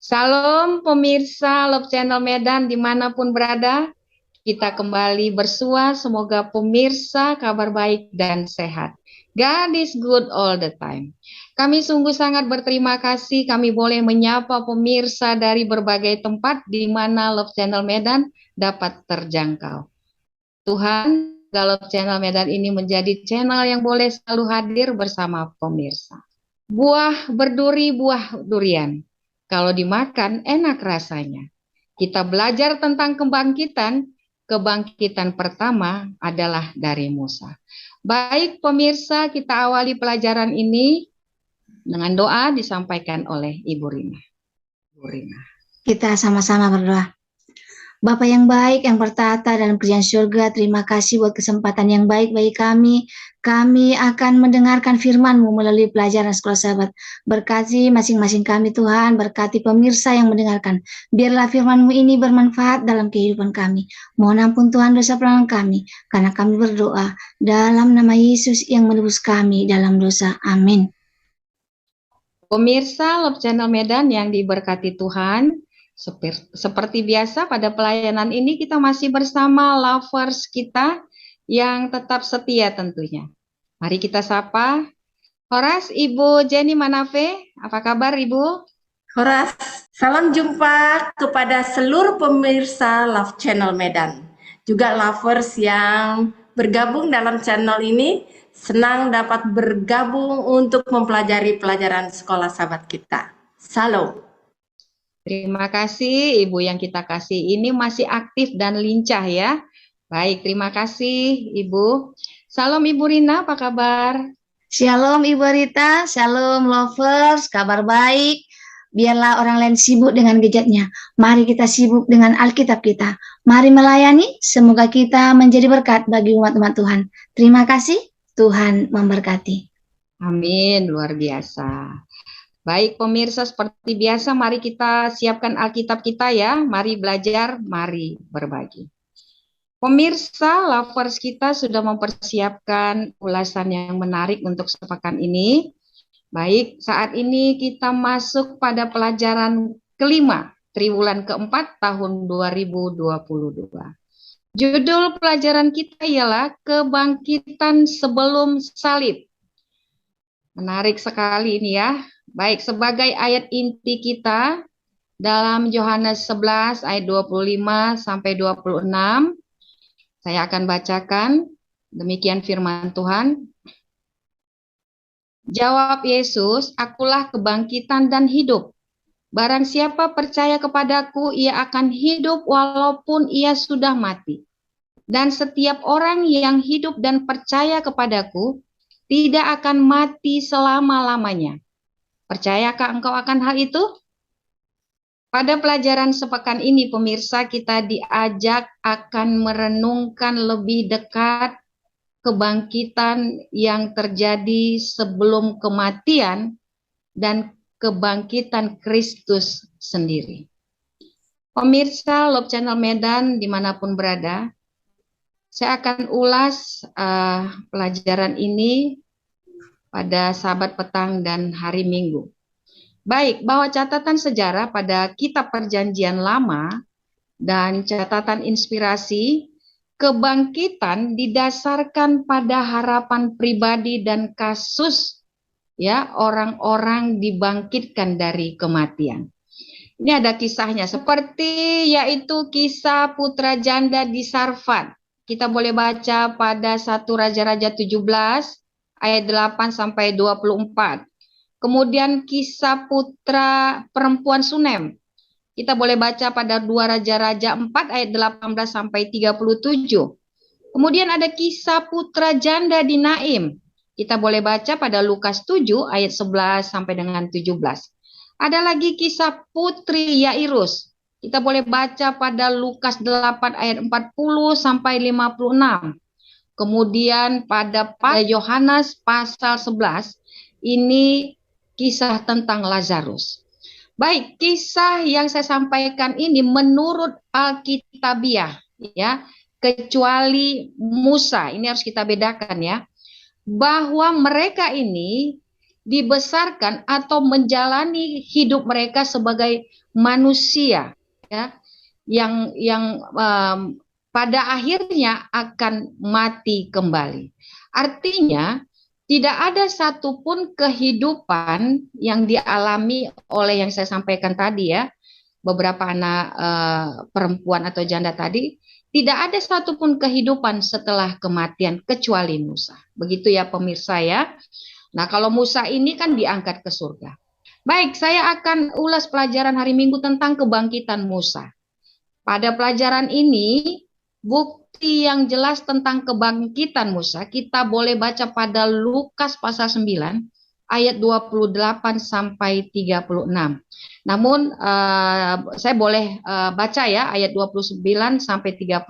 Salam pemirsa Love Channel Medan dimanapun berada, kita kembali bersua, semoga pemirsa kabar baik dan sehat. God is good all the time. Kami sungguh sangat berterima kasih kami boleh menyapa pemirsa dari berbagai tempat di mana Love Channel Medan dapat terjangkau. Tuhan, Love Channel Medan ini menjadi channel yang boleh selalu hadir bersama pemirsa. Buah berduri, buah durian. Kalau dimakan enak rasanya. Kita belajar tentang kebangkitan. Kebangkitan pertama adalah dari Musa. Baik pemirsa, kita awali pelajaran ini dengan doa disampaikan oleh Ibu Rina. Ibu Rina. Kita sama-sama berdoa. Bapa yang baik, yang bertata dalam kerajaan surga, terima kasih buat kesempatan yang baik bagi kami. Kami akan mendengarkan firman-Mu melalui pelajaran Sekolah Sahabat. Berkati masing-masing kami Tuhan, berkati pemirsa yang mendengarkan. Biarlah firman-Mu ini bermanfaat dalam kehidupan kami. Mohon ampun Tuhan dosa pelanggan kami, karena kami berdoa dalam nama Yesus yang menebus kami dalam dosa. Amin. Pemirsa Love Channel Medan yang diberkati Tuhan, seperti biasa pada pelayanan ini kita masih bersama lovers kita yang tetap setia tentunya. Mari kita sapa Horas, Ibu Jenny Manafe. Apa kabar Ibu? Horas, salam jumpa kepada seluruh pemirsa Love Channel Medan. Juga lovers yang bergabung dalam channel ini, senang dapat bergabung untuk mempelajari pelajaran sekolah sahabat kita. Salam. Terima kasih Ibu yang kita kasih ini masih aktif dan lincah ya. Baik, terima kasih Ibu. Salam Ibu Rina, apa kabar? Shalom Ibu Rita, shalom lovers, kabar baik. Biarlah orang lain sibuk dengan gadgetnya. Mari kita sibuk dengan Alkitab kita. Mari melayani, semoga kita menjadi berkat bagi umat-umat Tuhan. Terima kasih, Tuhan memberkati. Amin, luar biasa. Baik pemirsa, seperti biasa mari kita siapkan Alkitab kita ya. Mari belajar, mari berbagi. Pemirsa, lovers kita sudah mempersiapkan ulasan yang menarik untuk sepekan ini. Baik, saat ini kita masuk pada pelajaran kelima, triwulan keempat tahun 2022. Judul pelajaran kita ialah Kebangkitan Sebelum Salib. Menarik sekali ini ya. Baik, sebagai ayat inti kita dalam Yohanes 11 ayat 25 sampai 26, saya akan bacakan, demikian firman Tuhan. Jawab Yesus, akulah kebangkitan dan hidup. Barang siapa percaya kepadaku, ia akan hidup walaupun ia sudah mati. Dan setiap orang yang hidup dan percaya kepadaku, tidak akan mati selama-lamanya. Percayakah engkau akan hal itu? Pada pelajaran sepekan ini, pemirsa, kita diajak akan merenungkan lebih dekat kebangkitan yang terjadi sebelum kematian dan kebangkitan Kristus sendiri. Pemirsa Love Channel Medan dimanapun berada, saya akan ulas pelajaran ini pada Sabat petang dan hari Minggu. Baik, bahwa catatan sejarah pada Kitab Perjanjian Lama dan catatan inspirasi, kebangkitan didasarkan pada harapan pribadi dan kasus ya orang-orang dibangkitkan dari kematian. Ini ada kisahnya seperti yaitu kisah putra janda di Sarfat. Kita boleh baca pada 1 Raja-Raja 17 ayat 8 sampai 24. Kemudian kisah putra perempuan Sunem Kita boleh baca pada 2 Raja-Raja 4 ayat 18 sampai 37. Kemudian ada kisah putra janda di Naim. Kita boleh baca pada Lukas 7 ayat 11 sampai dengan 17. Ada lagi kisah putri Yairus. Kita boleh baca pada Lukas 8 ayat 40 sampai 56. Kemudian pada Yohanes pasal 11 ini kisah tentang Lazarus. Baik, kisah yang saya sampaikan ini menurut Alkitabiah ya, kecuali Musa, ini harus kita bedakan ya, bahwa mereka ini dibesarkan atau menjalani hidup mereka sebagai manusia ya, yang pada akhirnya akan mati kembali. Artinya tidak ada satupun kehidupan yang dialami oleh yang saya sampaikan tadi ya, beberapa anak perempuan atau janda tadi, tidak ada satupun kehidupan setelah kematian kecuali Musa. Begitu ya pemirsa ya. Nah kalau Musa ini kan diangkat ke surga. Baik, saya akan ulas pelajaran hari Minggu tentang kebangkitan Musa. Pada pelajaran ini, bukti yang jelas tentang kebangkitan Musa kita boleh baca pada Lukas pasal 9 ayat 28 sampai 36. Namun saya boleh baca ya ayat 29 sampai 31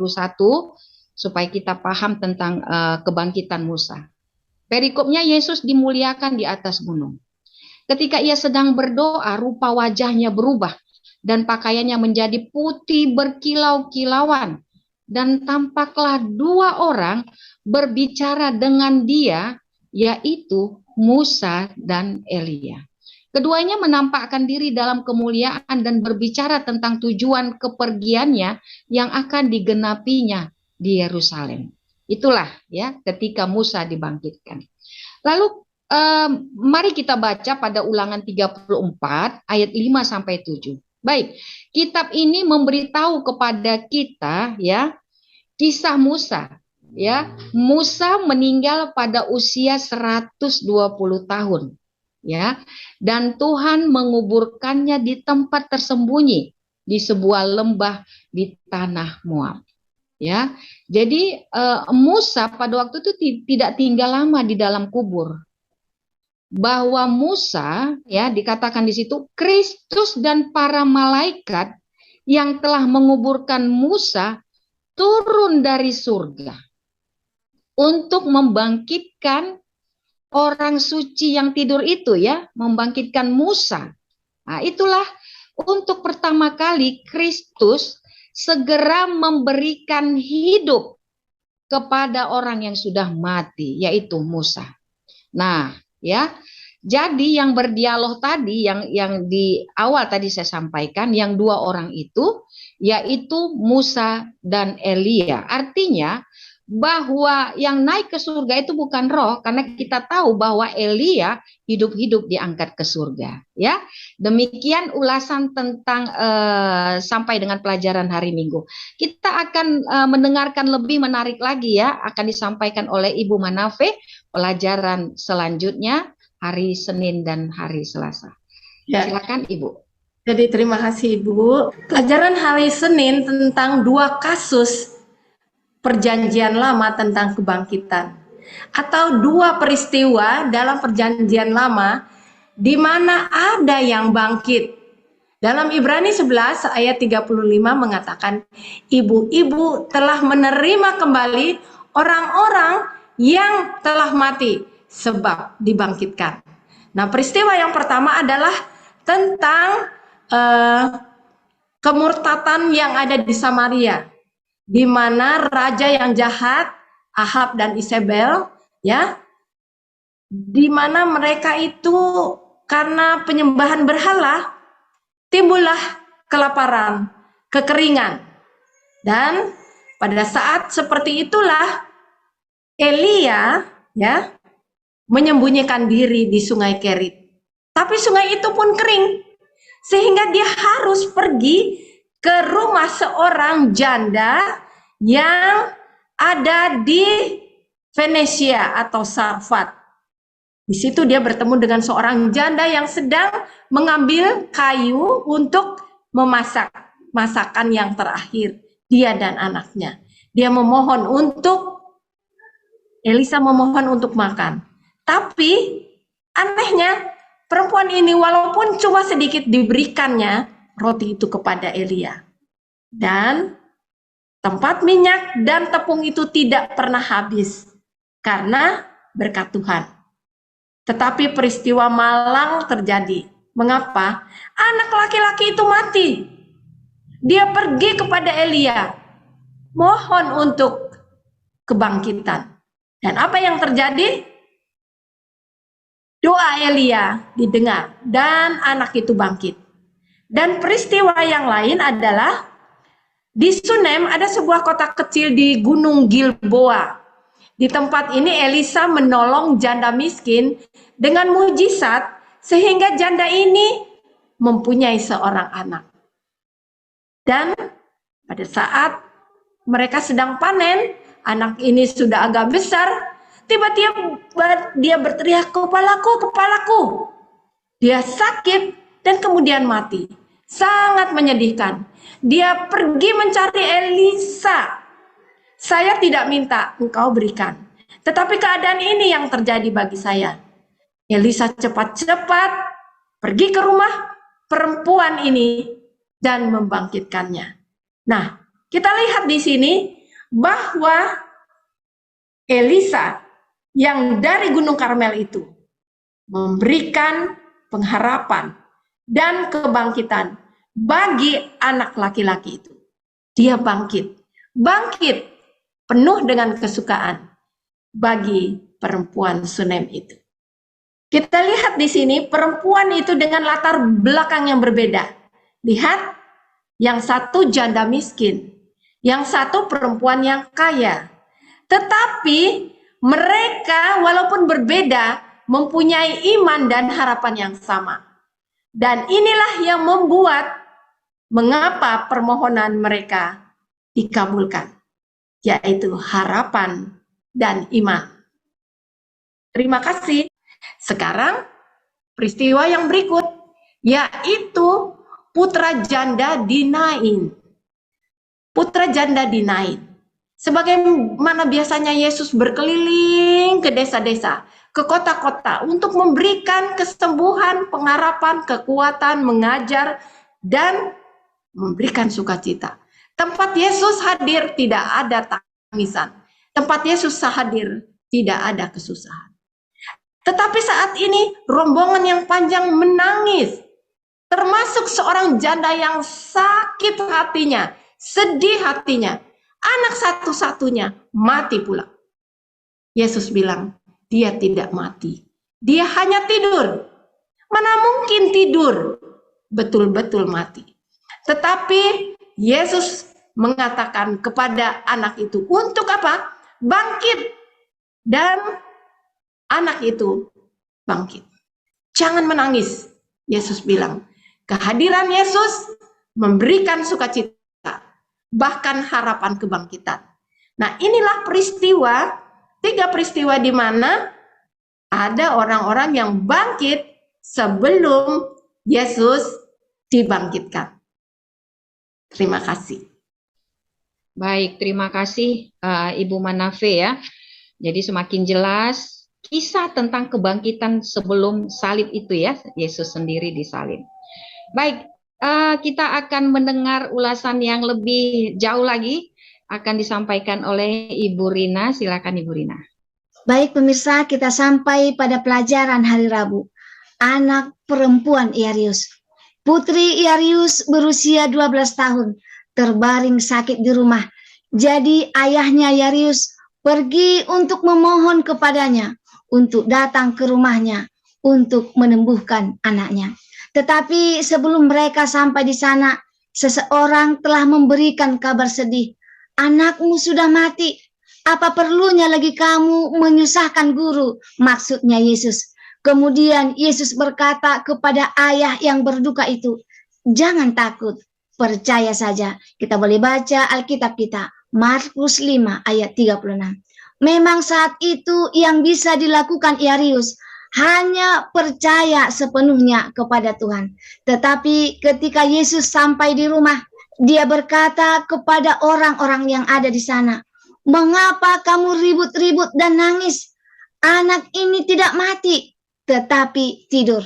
supaya kita paham tentang kebangkitan Musa. Perikopnya, Yesus dimuliakan di atas gunung. Ketika ia sedang berdoa, rupa wajahnya berubah dan pakaiannya menjadi putih berkilau-kilauan. Dan tampaklah 2 orang berbicara dengan dia, yaitu Musa dan Elia. Keduanya menampakkan diri dalam kemuliaan dan berbicara tentang tujuan kepergiannya yang akan digenapinya di Yerusalem. Itulah ya ketika Musa dibangkitkan. Lalu mari kita baca pada Ulangan 34 ayat 5 sampai 7. Baik, kitab ini memberitahu kepada kita ya kisah Musa ya. Musa meninggal pada usia 120 tahun ya, dan Tuhan menguburkannya di tempat tersembunyi di sebuah lembah di tanah Moab ya. Jadi Musa pada waktu itu tidak tinggal lama di dalam kubur. Bahwa Musa ya dikatakan di situ Kristus dan para malaikat yang telah menguburkan Musa turun dari surga untuk membangkitkan orang suci yang tidur itu ya, membangkitkan Musa. Nah, itulah untuk pertama kali Kristus segera memberikan hidup kepada orang yang sudah mati, yaitu Musa. Nah, ya. Jadi yang berdialog tadi yang di awal tadi saya sampaikan, yang 2 orang itu yaitu Musa dan Elia. Artinya bahwa yang naik ke surga itu bukan roh, karena kita tahu bahwa Elia hidup-hidup diangkat ke surga ya. Demikian ulasan tentang sampai dengan pelajaran hari Minggu. Kita akan mendengarkan lebih menarik lagi ya, akan disampaikan oleh Ibu Manafe pelajaran selanjutnya hari Senin dan hari Selasa. Ya. Silakan Ibu. Jadi terima kasih Ibu. Pelajaran hari Senin tentang 2 kasus perjanjian lama tentang kebangkitan. Atau 2 peristiwa dalam perjanjian lama di mana ada yang bangkit. Dalam Ibrani 11 ayat 35 mengatakan, ibu-ibu telah menerima kembali orang-orang yang telah mati sebab dibangkitkan. Nah, peristiwa yang pertama adalah tentang kemurtatan yang ada di Samaria, di mana raja yang jahat Ahab dan Isabel ya, di mana mereka itu karena penyembahan berhala timbullah kelaparan, kekeringan. Dan pada saat seperti itulah Elia ya menyembunyikan diri di sungai Kerit. Tapi sungai itu pun kering, sehingga dia harus pergi ke rumah seorang janda yang ada di Venesia atau Sarfat. Di situ dia bertemu dengan seorang janda yang sedang mengambil kayu untuk memasak masakan yang terakhir, dia dan anaknya. Elisa memohon untuk makan. Tapi anehnya perempuan ini walaupun cuma sedikit diberikannya roti itu kepada Elia. Dan tempat minyak dan tepung itu tidak pernah habis karena berkat Tuhan. Tetapi peristiwa malang terjadi. Mengapa? Anak laki-laki itu mati. Dia pergi kepada Elia, mohon untuk kebangkitan. Dan apa yang terjadi? Doa Elia didengar dan anak itu bangkit. Dan peristiwa yang lain adalah di Sunem ada sebuah kota kecil di Gunung Gilboa. Di tempat ini Elisa menolong janda miskin dengan mujizat sehingga janda ini mempunyai seorang anak. Dan pada saat mereka sedang panen, anak ini sudah agak besar, tiba-tiba dia berteriak, "Kepalaku, kepalaku." Dia sakit dan kemudian mati. Sangat menyedihkan. Dia pergi mencari Elisa. "Saya tidak minta engkau berikan, tetapi keadaan ini yang terjadi bagi saya." Elisa cepat-cepat pergi ke rumah perempuan ini dan membangkitkannya. Nah, kita lihat di sini bahwa Elisa yang dari Gunung Karmel itu memberikan pengharapan dan kebangkitan bagi anak laki-laki itu. Dia bangkit penuh dengan kesukaan bagi perempuan Sunem itu. Kita lihat di sini perempuan itu dengan latar belakang yang berbeda. Lihat, yang satu janda miskin, yang satu perempuan yang kaya. Tetapi mereka walaupun berbeda mempunyai iman dan harapan yang sama. Dan inilah yang membuat mengapa permohonan mereka dikabulkan, yaitu harapan dan iman. Terima kasih. Sekarang peristiwa yang berikut, yaitu putra janda Dinain. Putra janda Dinain. Sebagaimana biasanya Yesus berkeliling ke desa-desa, ke kota-kota untuk memberikan kesembuhan, pengharapan, kekuatan, mengajar, dan memberikan sukacita. Tempat Yesus hadir tidak ada tangisan. Tempat Yesus hadir tidak ada kesusahan. Tetapi saat ini rombongan yang panjang menangis. Termasuk seorang janda yang sakit hatinya, sedih hatinya. Anak satu-satunya mati pula. Yesus bilang, dia tidak mati. Dia hanya tidur. Mana mungkin tidur? Betul-betul mati. Tetapi Yesus mengatakan kepada anak itu, untuk apa? Bangkit. Dan anak itu bangkit. Jangan menangis. Yesus bilang, kehadiran Yesus memberikan sukacita, bahkan harapan kebangkitan. Nah, inilah peristiwa, 3 peristiwa di mana ada orang-orang yang bangkit sebelum Yesus dibangkitkan. Terima kasih. Baik, terima kasih Ibu Manafe ya. Jadi semakin jelas kisah tentang kebangkitan sebelum salib itu ya, Yesus sendiri disalib. Baik, kita akan mendengar ulasan yang lebih jauh lagi akan disampaikan oleh Ibu Rina. Silakan Ibu Rina. Baik pemirsa, kita sampai pada pelajaran hari Rabu. Anak perempuan Iarius. Putri Iarius berusia 12 tahun, terbaring sakit di rumah. Jadi ayahnya Iarius pergi untuk memohon kepadanya, untuk datang ke rumahnya, untuk menyembuhkan anaknya. Tetapi sebelum mereka sampai di sana, seseorang telah memberikan kabar sedih. Anakmu sudah mati. Apa perlunya lagi kamu menyusahkan guru? Maksudnya Yesus. Kemudian Yesus berkata kepada ayah yang berduka itu, jangan takut, percaya saja. Kita boleh baca Alkitab kita, Markus 5 ayat 36. Memang saat itu yang bisa dilakukan Iarius hanya percaya sepenuhnya kepada Tuhan. Tetapi ketika Yesus sampai di rumah, dia berkata kepada orang-orang yang ada di sana, "Mengapa kamu ribut-ribut dan nangis? Anak ini tidak mati, tetapi tidur."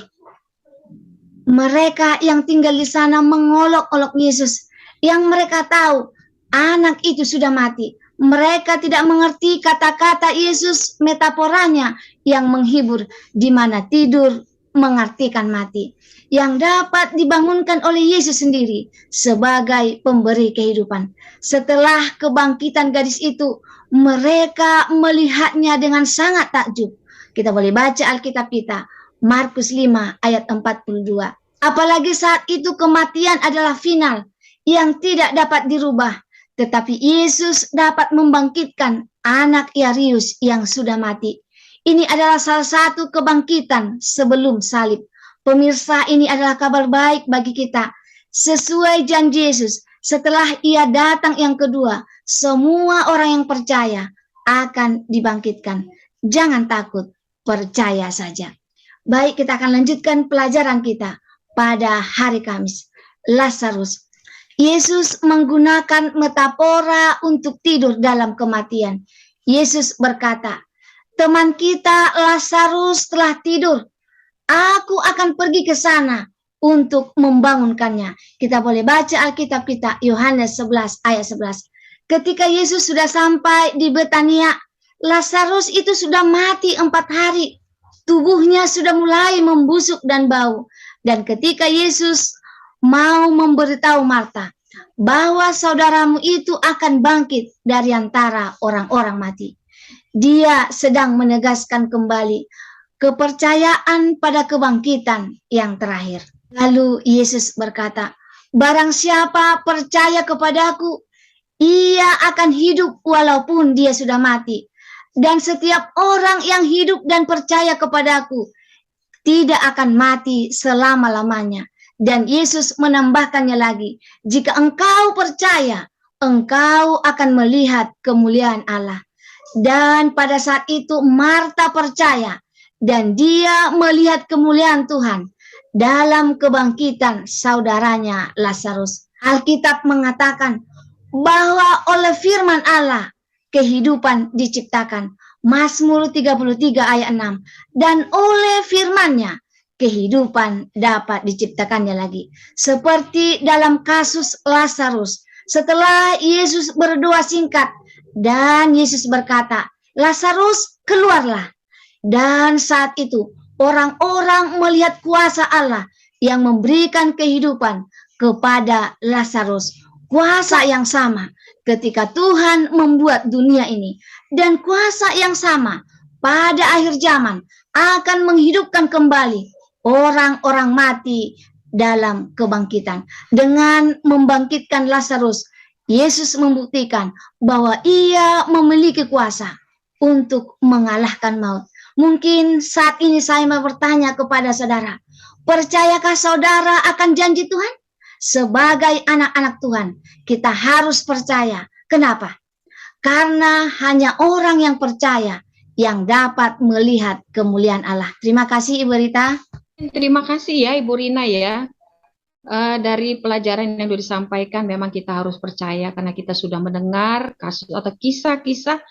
Mereka yang tinggal di sana mengolok-olok Yesus, yang mereka tahu anak itu sudah mati. Mereka tidak mengerti kata-kata Yesus metaforanya yang menghibur, di mana tidur mengartikan mati, yang dapat dibangunkan oleh Yesus sendiri sebagai pemberi kehidupan. Setelah kebangkitan gadis itu, mereka melihatnya dengan sangat takjub. Kita boleh baca Alkitab kita, Markus 5 ayat 42. Apalagi saat itu kematian adalah final yang tidak dapat dirubah, tetapi Yesus dapat membangkitkan anak Yairus yang sudah mati. Ini adalah salah satu kebangkitan sebelum salib. Pemirsa, ini adalah kabar baik bagi kita. Sesuai janji Yesus, setelah ia datang yang kedua, semua orang yang percaya akan dibangkitkan. Jangan takut, percaya saja. Baik, kita akan lanjutkan pelajaran kita pada hari Kamis. Lazarus. Yesus menggunakan metafora untuk tidur dalam kematian. Yesus berkata, "Teman kita Lazarus telah tidur. Aku akan pergi ke sana untuk membangunkannya." Kita boleh baca Alkitab kita, Yohanes 11 ayat 11. Ketika Yesus sudah sampai di Betania, Lazarus itu sudah mati 4 hari. Tubuhnya sudah mulai membusuk dan bau. Dan ketika Yesus mau memberitahu Marta bahwa saudaramu itu akan bangkit dari antara orang-orang mati, dia sedang menegaskan kembali kepercayaan pada kebangkitan yang terakhir. Lalu Yesus berkata, "Barang siapa percaya kepadaku, ia akan hidup walaupun dia sudah mati. Dan setiap orang yang hidup dan percaya kepadaku tidak akan mati selama-lamanya." Dan Yesus menambahkannya lagi, "Jika engkau percaya, engkau akan melihat kemuliaan Allah." Dan pada saat itu Marta percaya, dan dia melihat kemuliaan Tuhan dalam kebangkitan saudaranya Lazarus. Alkitab mengatakan bahwa oleh firman Allah kehidupan diciptakan. Mazmur 33 ayat 6. Dan oleh firman-Nya kehidupan dapat diciptakannya lagi. Seperti dalam kasus Lazarus, setelah Yesus berdoa singkat dan Yesus berkata, "Lazarus, keluarlah." Dan saat itu orang-orang melihat kuasa Allah yang memberikan kehidupan kepada Lazarus. Kuasa yang sama ketika Tuhan membuat dunia ini, dan kuasa yang sama pada akhir zaman akan menghidupkan kembali orang-orang mati dalam kebangkitan. Dengan membangkitkan Lazarus, Yesus membuktikan bahwa ia memiliki kuasa untuk mengalahkan maut. Mungkin saat ini saya mau bertanya kepada saudara, percayakah saudara akan janji Tuhan? Sebagai anak-anak Tuhan, kita harus percaya. Kenapa? Karena hanya orang yang percaya yang dapat melihat kemuliaan Allah. Terima kasih Ibu Rita. Terima kasih ya Ibu Rina ya. Dari pelajaran yang sudah disampaikan, memang kita harus percaya karena kita sudah mendengar kasus atau kisah-kisah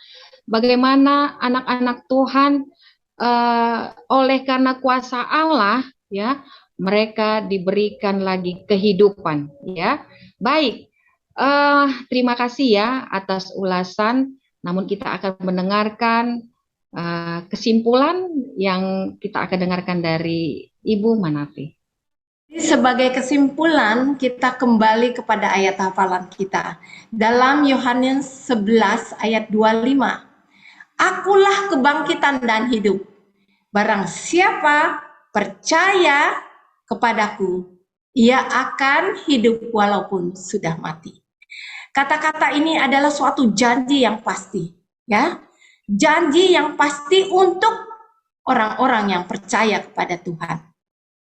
bagaimana anak-anak Tuhan oleh karena kuasa Allah ya, mereka diberikan lagi kehidupan ya. Baik, terima kasih ya atas ulasan. Namun kita akan mendengarkan kesimpulan yang kita akan dengarkan dari Ibu Manafi. Sebagai kesimpulan, kita kembali kepada ayat hafalan kita. Dalam Yohanes 11 ayat 25. "Akulah kebangkitan dan hidup. Barang siapa percaya kepadaku, ia akan hidup walaupun sudah mati." Kata-kata ini adalah suatu janji yang pasti, ya. Janji yang pasti untuk orang-orang yang percaya kepada Tuhan.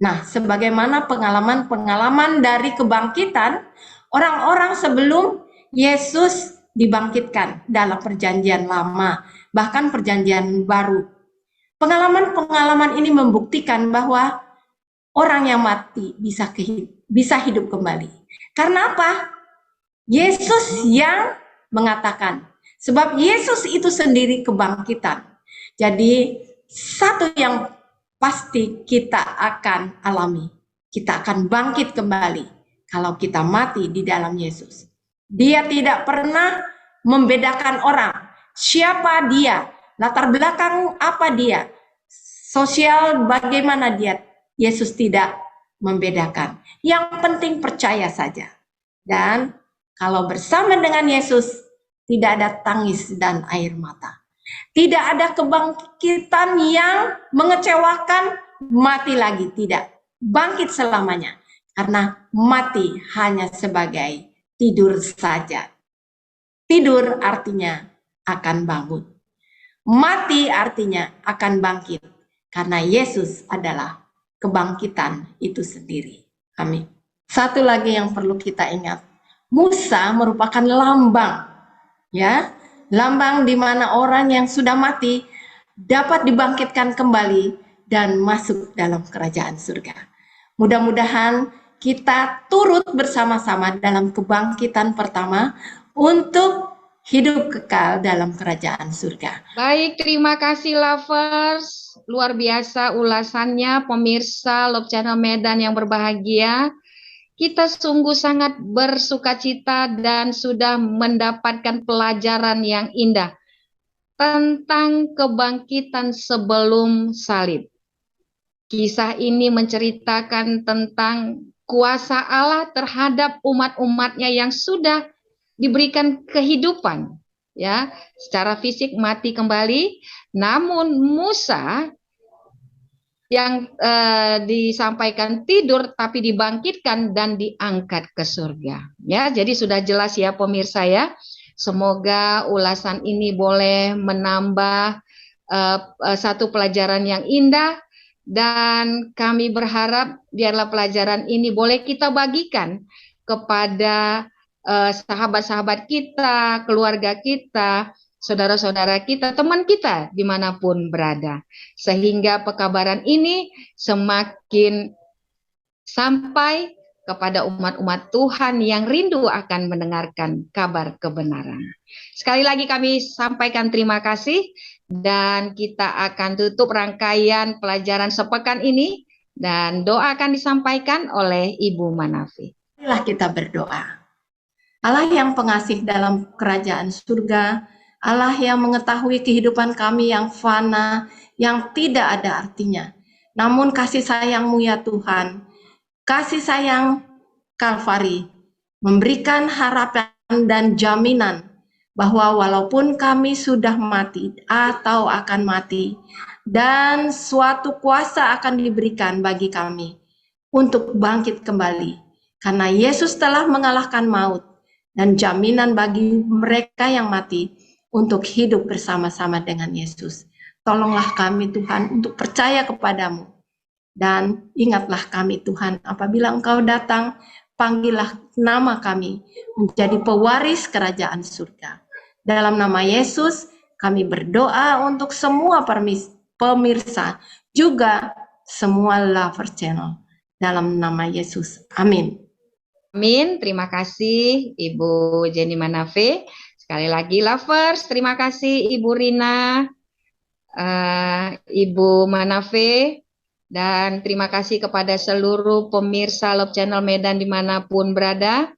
Nah, sebagaimana pengalaman-pengalaman dari kebangkitan orang-orang sebelum Yesus dibangkitkan dalam perjanjian lama, bahkan perjanjian baru. Pengalaman-pengalaman ini membuktikan bahwa orang yang mati bisa hidup kembali. Karena apa? Yesus yang mengatakan. Sebab Yesus itu sendiri kebangkitan. Jadi satu yang pasti kita akan alami. Kita akan bangkit kembali kalau kita mati di dalam Yesus. Dia tidak pernah membedakan orang. Siapa dia? Latar belakang apa dia? Sosial bagaimana dia? Yesus tidak membedakan. Yang penting percaya saja. Dan kalau bersama dengan Yesus, tidak ada tangis dan air mata. Tidak ada kebangkitan yang mengecewakan, mati lagi. Tidak. Bangkit selamanya. Karena mati hanya sebagai tidur saja. Tidur artinya akan bangun. Mati artinya akan bangkit. Karena Yesus adalah kebangkitan itu sendiri. Amin. Satu lagi yang perlu kita ingat. Musa merupakan lambang. Ya, lambang di mana orang yang sudah mati dapat dibangkitkan kembali dan masuk dalam kerajaan surga. Mudah-mudahan kita turut bersama-sama dalam kebangkitan pertama untuk hidup kekal dalam kerajaan surga. Baik, terima kasih lovers. Luar biasa ulasannya pemirsa Love Channel Medan yang berbahagia. Kita sungguh sangat bersukacita dan sudah mendapatkan pelajaran yang indah tentang kebangkitan sebelum salib. Kisah ini menceritakan tentang kuasa Allah terhadap umat-umatnya yang sudah diberikan kehidupan, ya, secara fisik mati kembali, namun Musa yang disampaikan tidur tapi dibangkitkan dan diangkat ke surga. Ya, jadi sudah jelas ya pemirsa ya. Semoga ulasan ini boleh menambah satu pelajaran yang indah dan kami berharap biarlah pelajaran ini boleh kita bagikan kepada sahabat-sahabat kita, keluarga kita, saudara-saudara kita, teman kita dimanapun berada. Sehingga pekabaran ini semakin sampai kepada umat-umat Tuhan yang rindu akan mendengarkan kabar kebenaran. Sekali lagi kami sampaikan terima kasih dan kita akan tutup rangkaian pelajaran sepekan ini dan doa akan disampaikan oleh Ibu Manafi. Marilah kita berdoa. Allah yang pengasih dalam kerajaan surga, Allah yang mengetahui kehidupan kami yang fana, yang tidak ada artinya. Namun kasih sayang-Mu ya Tuhan, kasih sayang Kalvari, memberikan harapan dan jaminan bahwa walaupun kami sudah mati atau akan mati, dan suatu kuasa akan diberikan bagi kami untuk bangkit kembali. Karena Yesus telah mengalahkan maut, dan jaminan bagi mereka yang mati untuk hidup bersama-sama dengan Yesus. Tolonglah kami Tuhan untuk percaya kepadamu. Dan ingatlah kami Tuhan, apabila Engkau datang, panggillah nama kami menjadi pewaris kerajaan surga. Dalam nama Yesus, kami berdoa untuk semua pemirsa, juga semua Lover Channel. Dalam nama Yesus, amin. Amin, terima kasih Ibu Jenny Manafe. Sekali lagi lovers, terima kasih Ibu Rina, Ibu Manafe, dan terima kasih kepada seluruh pemirsa Love Channel Medan dimanapun berada.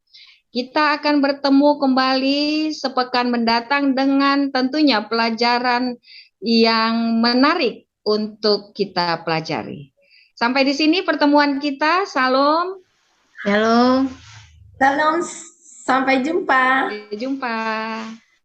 Kita akan bertemu kembali sepekan mendatang dengan tentunya pelajaran yang menarik untuk kita pelajari. Sampai di sini pertemuan kita, salam. Shalom. Salam, sampai jumpa. Sampai jumpa.